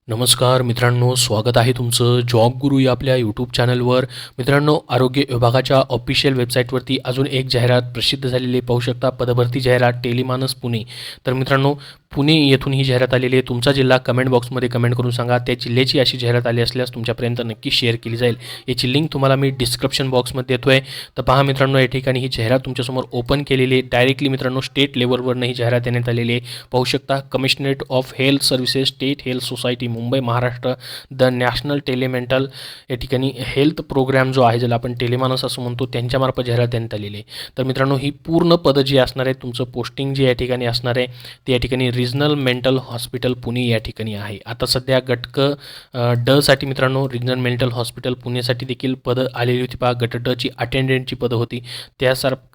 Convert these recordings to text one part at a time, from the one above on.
नमस्कार मित्रांनो, स्वागत आहे तुमचं जॉब गुरु या आपल्या यूट्यूब चॅनलवर. मित्रांनो, आरोग्य विभागाच्या ऑफिशियल वेबसाईटवरती अजून एक जाहिरात प्रसिद्ध झालेली पाहू शकता. पदभरती जाहिरात टेलिमानस पुणे. तर मित्रांनो, पुणे येथून ही जाहिरात आलेली आहे. तुमचा जिल्हा कमेंट बॉक्समध्ये कमेंट करून सांगा. त्या जिल्ह्याची अशी जाहिरात आली असल्यास तुमच्यापर्यंत नक्की शेअर केली जाईल. याची लिंक तुम्हाला मी डिस्क्रिप्शन बॉक्समध्ये देतो आहे. तर पहा मित्रांनो, या ठिकाणी ही जाहिरात तुमच्यासमोर ओपन केलेली आहे. डायरेक्टली मित्रांनो स्टेट लेवलवरनं ही जाहिरात देण्यात आलेली आहे. पाहू शकता, commissionerate of health services, state health society, Mumbai Maharashtra, the national telemental या ठिकाणी हेल्थ प्रोग्राम जो आहे, ज्याला आपण टेलिमानस असं म्हणतो, त्यांच्यामार्फत जाहिरात देण्यात आलेली आहे. तर मित्रांनो, ही पूर्ण पदं जी असणार आहे, तुमचं पोस्टिंग जे या ठिकाणी असणार आहे ते या ठिकाणी रिजनल मेंटल हॉस्पिटल पुणे या ठिकाणी आहे. आता सध्या गटक ड साठी मित्रांनो रिजनल मेंटल हॉस्पिटल पुणेसाठी देखील पदं आलेली होती. पहा, गट ड ची अटेंडंटची पदं होती.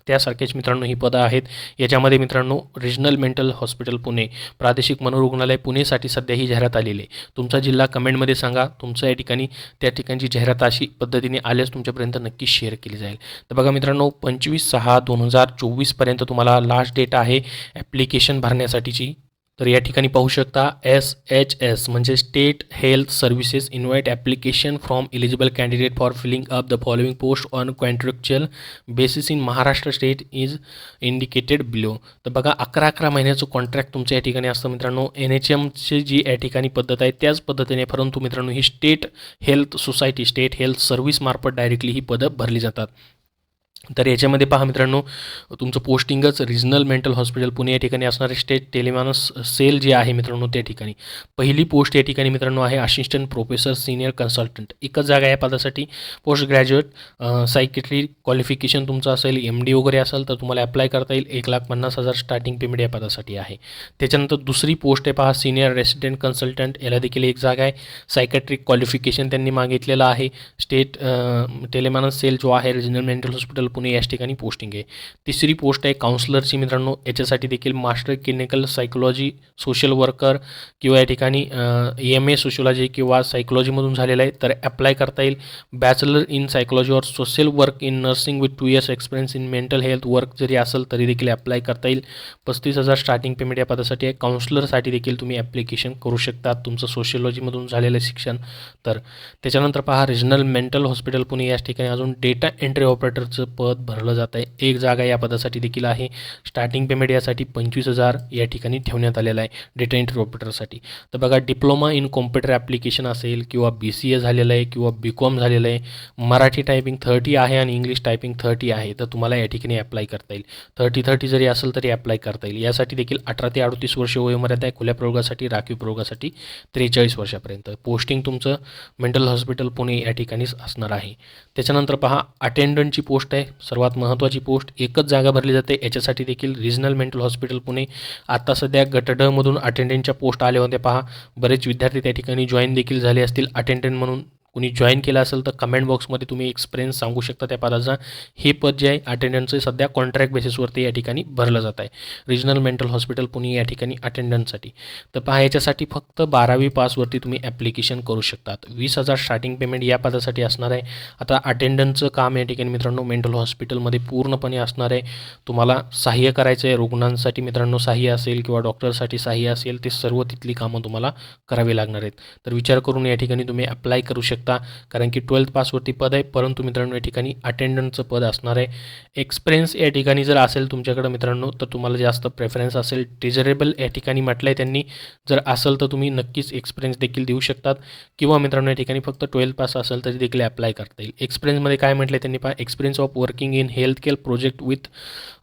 त्यासारखेच मित्रांनो ही पदं आहेत. याच्यामध्ये मित्रांनो रिजनल मेंटल हॉस्पिटल पुणे, प्रादेशिक मनोरुग्णालय पुणेसाठी सध्या ही जाहिरात आलेली आहे. तुमचा जिल्हा कमेंटमध्ये सांगा. तुमचं या ठिकाणी त्या ठिकाणची जाहिरात अशी पद्धतीने आल्यास तुमच्यापर्यंत नक्की शेअर केली जाईल. तर बघा मित्रांनो, 25/6/2024 पर्यंत तुम्हाला लास्ट डेट आहे ॲप्लिकेशन भरण्यासाठीची. तर या ठिकाणी पाहू शकता, SHS म्हणजे state health services invite application from eligible candidate for filling up the following post on contractual basis in Maharashtra state is indicated below. तर बघा, 11 महिन्याचं कॉन्ट्रॅक्ट तुमच्या या ठिकाणी असतं मित्रांनो. NHMची जी या ठिकाणी पद्धत आहे त्याच पद्धतीने, परंतु मित्रांनो ही state health society, state health सर्व्हिसमार्फत डायरेक्टली ही पदं भरली जातात. तर याच्यामध्ये पहा मित्रांनो, तुमचं पोस्टिंगच रिजनल मेंटल हॉस्पिटल पुणे या ठिकाणी असणारे स्टेट टेलिमानस सेल जे आहे मित्रांनो, त्या ठिकाणी पहिली पोस्ट या ठिकाणी मित्रांनो आहे असिस्टंट प्रोफेसर सिनियर कन्सल्टंट. एकच जागा या पदासाठी. पोस्ट ग्रॅज्युएट सायकेट्री क्वालिफिकेशन तुमचं असेल, MD वगैरे असेल तर तुम्हाला अप्लाय करता येईल. 1,50,000 स्टार्टिंग पेमेंट या पदासाठी आहे. त्याच्यानंतर दुसरी पोस्ट आहे पहा, सिनियर रेसिडेंट कन्सल्टंट. याला देखील एक जागा आहे. सायकेट्रिक क्वालिफिकेशन त्यांनी मागितलेलं आहे. स्टेट टेलिमानस सेल जो आहे रिजनल मेंटल हॉस्पिटल पुणे याच ठिकाणी पोस्टिंग आहे. तिसरी पोस्ट आहे काउन्सलरची मित्रांनो. याच्यासाठी देखील master clinical psychology, social worker किंवा या ठिकाणी MA सोशियोलॉजी किंवा सायकोलॉजीमधून झालेलं आहे तर अप्लाय करता येईल. बॅचलर इन सायकोलॉजी और social work in nursing with 2 years experience in mental health work जरी असेल तरी देखील अप्लाय करता येईल. 35,000 स्टार्टिंग पेमेंट या पदासाठी आहे. काउन्सलरसाठी देखील तुम्ही ॲप्लिकेशन करू शकता, तुमचं सोशियोलॉजीमधून झालेलं शिक्षण. तर त्याच्यानंतर पहा, रिजनल मेंटल हॉस्पिटल पुणे याच ठिकाणी अजून डेटा एंट्री ऑपरेटरचं पद भरलं जात आहे. एक जागा या पदासाठी देखील आहे. स्टार्टिंग पेमेंट यासाठी 25,000 या ठिकाणी ठेवण्यात आलेलं आहे डेटा एंट्री ऑपरेटरसाठी. तर बघा, डिप्लोमा इन कॉम्प्युटर ॲप्लिकेशन असेल किंवा BCA झालेलं आहे किंवा BCom झालेलं आहे, मराठी टायपिंग 30 आहे आणि इंग्लिश टायपिंग 30 आहे तर तुम्हाला या ठिकाणी अप्लाय करता येईल. 30 जरी असेल तरी अप्लाय करता येईल. यासाठी देखील 18 ते 38 वर्ष वयोमर्यादा आहे. खुल्या प्रयोगासाठी, राखीव प्रयोगासाठी 43 वर्षापर्यंत. पोस्टिंग तुमचं मेंटल हॉस्पिटल पुणे या ठिकाणीच असणार आहे. त्याच्यानंतर पहा, अटेंडंटची पोस्ट आहे, सर्वात महत्त्वाची पोस्ट. एकच जागा भरली जाते. याच्यासाठी देखील रिजनल मेंटल हॉस्पिटल पुणे. आता सध्या गट ड मधून अटेंडंटच्या पोस्ट आल्या होत्या. पहा, बरेच विद्यार्थी त्या ठिकाणी जॉईन देखील झाले असतील अटेंडंट म्हणून. कुणी जॉईन केलं असेल तर कमेंट बॉक्समध्ये तुम्ही एक्सपिरियन्स सांगू शकता त्या पदाचा. हे पद जे आहे अटेंडंटचं सध्या कॉन्ट्रॅक्ट बेसिसवरती या ठिकाणी भरलं जात आहे. रिजनल मेंटल हॉस्पिटल पुणे या ठिकाणी अटेंडंटसाठी. तर पहा, याच्यासाठी फक्त 12वी पासवरती तुम्ही ॲप्लिकेशन करू शकतात. 20,000 स्टार्टिंग पेमेंट या पदासाठी असणार आहे. आता अटेंडंटचं काम या ठिकाणी मित्रांनो मेंटल हॉस्पिटलमध्ये पूर्णपणे असणार आहे. तुम्हाला सहाय्य करायचं आहे. रुग्णांसाठी मित्रांनो सहाय्य असेल किंवा डॉक्टरसाठी सहाय्य असेल, ते सर्व तिथली कामं तुम्हाला करावी लागणार आहेत. तर विचार करून या ठिकाणी तुम्ही अप्लाय करू शकता. कारण की 12th पासवरती पद आहे, परंतु मित्रांनो या ठिकाणी अटेंडंटचं पद असणार आहे. एक्सपिरियन्स या ठिकाणी जर असेल तुमच्याकडे मित्रांनो तर तुम्हाला जास्त प्रेफरन्स असेल. डिझरेबल या ठिकाणी म्हटलं आहे त्यांनी. जर असेल तर तुम्ही नक्कीच एक्सपिरियन्स देखील देऊ शकतात किंवा मित्रांनो या ठिकाणी फक्त 12th पास असेल तरी देखील अप्लाय करता येईल. एक्सपिरियन्समध्ये काय म्हटलं आहे त्यांनी पहा, experience of working in health care project with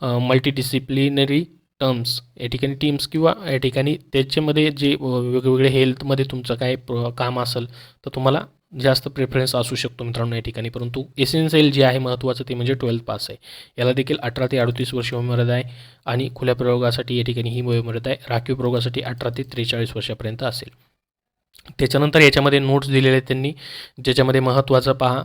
multidisciplinary terms या ठिकाणी टीम्स किंवा या ठिकाणी त्याच्यामध्ये जे वेगवेगळे हेल्थमध्ये तुमचं काय काम असेल तर तुम्हाला जास्त प्रेफरन्स असू शकतो मित्रांनो या ठिकाणी. परंतु एसेन्शियल जे आहे महत्त्वाचं ते म्हणजे 12th पास आहे. याला देखील 18 ते 38 वर्ष वयोमर्यादा आहे आणि खुल्या प्रयोगासाठी या ठिकाणी ही वयोमर्यादा आहे. राखीव प्रयोगासाठी 18 ते 43 वर्षापर्यंत असेल. त्याच्यानंतर याच्यामध्ये नोट्स दिलेले आहेत त्यांनी, ज्याच्यामध्ये महत्त्वाचं पहा,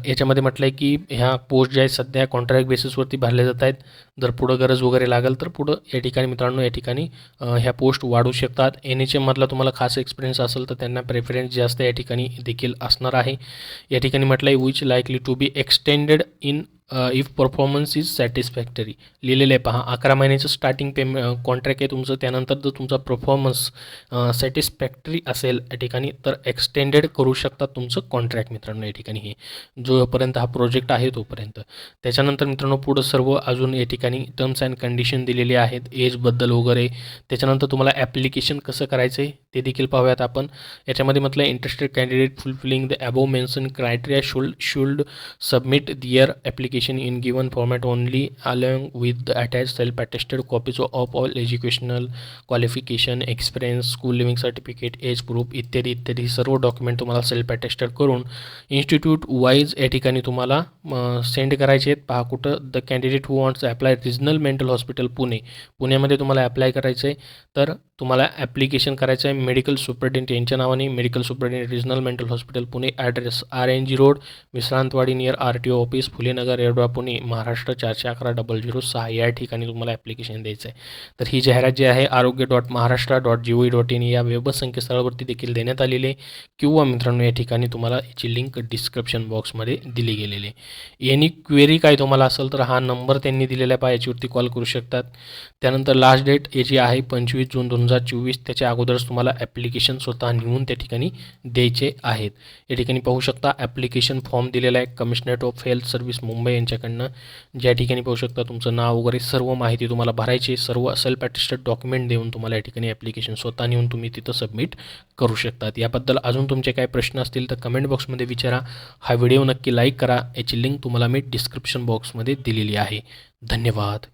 याच्यामध्ये म्हटलं आहे की ह्या पोस्ट ज्या आहेत सध्या कॉन्ट्रॅक्ट बेसिसवरती भरल्या जात आहेत. जर पुढं गरज वगैरे लागेल तर पुढं या ठिकाणी मित्रांनो या ठिकाणी ह्या पोस्ट वाढू शकतात. NHMमधला तुम्हाला खास एक्सपिरियन्स असेल तर त्यांना प्रेफरन्स जास्त या ठिकाणी देखील असणार आहे. या ठिकाणी म्हटलं आहे which likely to be extended in if performance is satisfactory लिहिलेलं आहे पहा. 11 महिन्याचं स्टार्टिंग कॉन्ट्रॅक्ट आहे तुमचं. त्यानंतर जर तुमचा परफॉर्मन्स सॅटिस्फॅक्टरी असेल या ठिकाणी तर एक्सटेंडेड करू शकतात तुमचं कॉन्ट्रॅक्ट मित्रांनो. या ठिकाणी हे जोपर्यंत हा प्रोजेक्ट आहे तोपर्यंत. त्याच्यानंतर मित्रांनो पुढं सर्व अजून या ठिकाणी टर्म्स अँड कंडिशन दिलेले आहेत, एजबद्दल वगैरे. त्याच्यानंतर तुम्हाला ॲप्लिकेशन कसं करायचं आहे ते देखील पाहूयात आपण. याच्यामध्ये म्हटलं interested candidate fulfilling the above mention criteria should submit their application in given format only along with the attach self attested copies of all educational qualification, experience, school leaving certificate, age proof इत्यादी इत्यादी सर्व document तुम्हाला self attested करून institute wise या ठिकाणी तुम्हाला send करायचे आहेत. पहा कुठं, the candidate who wants apply regional mental hospital पुण्यामध्ये तुम्हाला अप्लाय करायचं आहे. तर तुम्हाला ॲप्लिकेशन करायचं आहे मेडिकल सुपरिटेंडेंट यांच्या नावाने. Medical superintendent regional mental hospital Pune, address RNG road, Vishrantwadi near RTO office, Phulenagar, Yerawada, Pune, Maharashtra 411-006 या ठिकाणी तुम्हाला ॲप्लिकेशन द्यायचं आहे. तर ही जाहिरात जी आहे arogya.maharashtra.gov.in या वेब संकेतस्थळावरती देखील देण्यात आलेली आहे, किंवा मित्रांनो या ठिकाणी तुम्हाला याची लिंक डिस्क्रिप्शन बॉक्समध्ये दिली गेलेली आहे. एनी क्वेरी काय तुम्हाला असेल तर हा नंबर त्यांनी दिलेला आहे पहा, याच्यावरती कॉल करू शकतात. त्यानंतर लास्ट डेट याची आहे 25 जून 2024. त्याच्या अगोदरच तुम्हाला ॲप्लिकेशन स्वतः नेऊन त्या ठिकाणी द्यायचे आहेत. या ठिकाणी पाहू शकता ॲप्लिकेशन फॉर्म दिलेला आहे commissionerate of health service Mumbai यांच्याकडनं. ज्या ठिकाणी पाहू शकता तुमचं नाव वगैरे सर्व माहिती तुम्हाला भरायची. सर्व सेल्फ अटेस्टेड डॉक्युमेंट देऊन तुम्हाला या ठिकाणी ॲप्लिकेशन स्वतः नेऊन तुम्ही तिथं सबमिट करू शकतात. याबद्दल अजून तुमचे काय प्रश्न असतील तर कमेंट बॉक्समध्ये विचारा. हा व्हिडिओ नक्की लाईक करा. याची लिंक तुम्हाला मी डिस्क्रिप्शन बॉक्समध्ये दिलेली आहे. धन्यवाद.